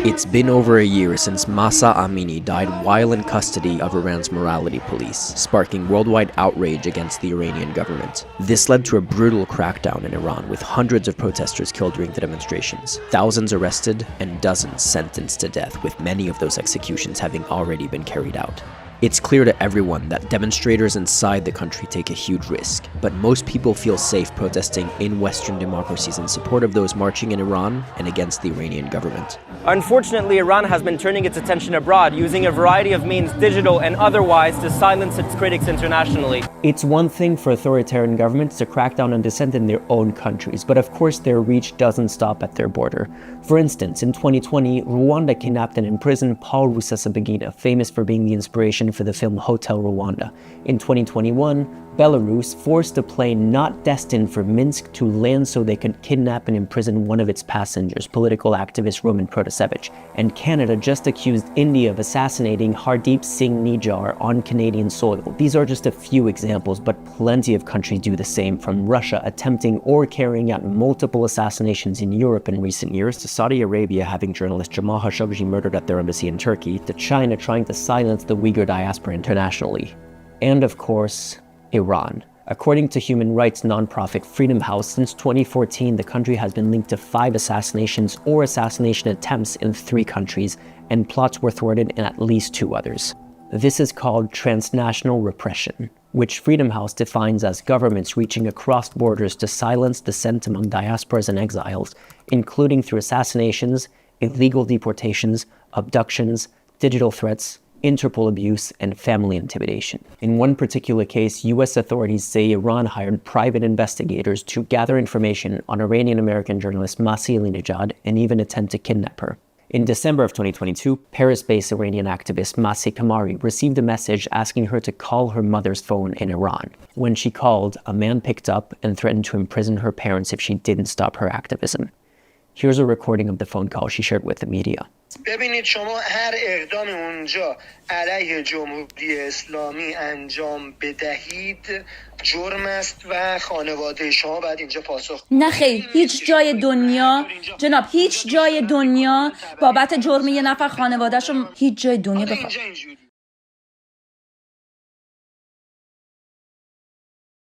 It's been over a year since Mahsa Amini died while in custody of Iran's morality police, sparking worldwide outrage against the Iranian government. This led to a brutal crackdown in Iran, with hundreds of protesters killed during the demonstrations, thousands arrested, and dozens sentenced to death, with many of those executions having already been carried out. It's clear to everyone that demonstrators inside the country take a huge risk, but most people feel safe protesting in Western democracies in support of those marching in Iran and against the Iranian government. Unfortunately, Iran has been turning its attention abroad, using a variety of means, digital and otherwise, to silence its critics internationally. It's one thing for authoritarian governments to crack down on dissent in their own countries, but of course their reach doesn't stop at their border. For instance, in 2020, Rwanda kidnapped and imprisoned Paul Rusesabagina, famous for being the inspiration for the film Hotel Rwanda. In 2021, Belarus forced a plane not destined for Minsk to land so they could kidnap and imprison one of its passengers, political activist Roman Protasevich. And Canada just accused India of assassinating Hardeep Singh Nijjar on Canadian soil. These are just a few examples, but plenty of countries do the same, from Russia attempting or carrying out multiple assassinations in Europe in recent years, to Saudi Arabia having journalist Jamal Khashoggi murdered at their embassy in Turkey, to China trying to silence the Uyghur diaspora internationally. And of course, Iran. According to human rights nonprofit Freedom House, since 2014, the country has been linked to 5 assassinations or assassination attempts in 3 countries, and plots were thwarted in at least 2 others. This is called transnational repression, which Freedom House defines as governments reaching across borders to silence dissent among diasporas and exiles, including through assassinations, illegal deportations, abductions, digital threats, Interpol abuse, and family intimidation. In one particular case, US authorities say Iran hired private investigators to gather information on Iranian-American journalist Masih Alinejad and even attempt to kidnap her. In December of 2022, Paris-based Iranian activist Masih Kamari received a message asking her to call her mother's phone in Iran. When she called, a man picked up and threatened to imprison her parents if she didn't stop her activism. Here's a recording of the phone call she shared with the media. ببینید شما هر اقدام اونجا علیه جمهوری اسلامی انجام بدهید جرم است و خانواده شما باید اینجا پاسخ نه خیر، هیچ جای دنیا جناب، هیچ جای دنیا بابت جرم یه نفر خانواده‌شو هیچ جای دنیا بخواد.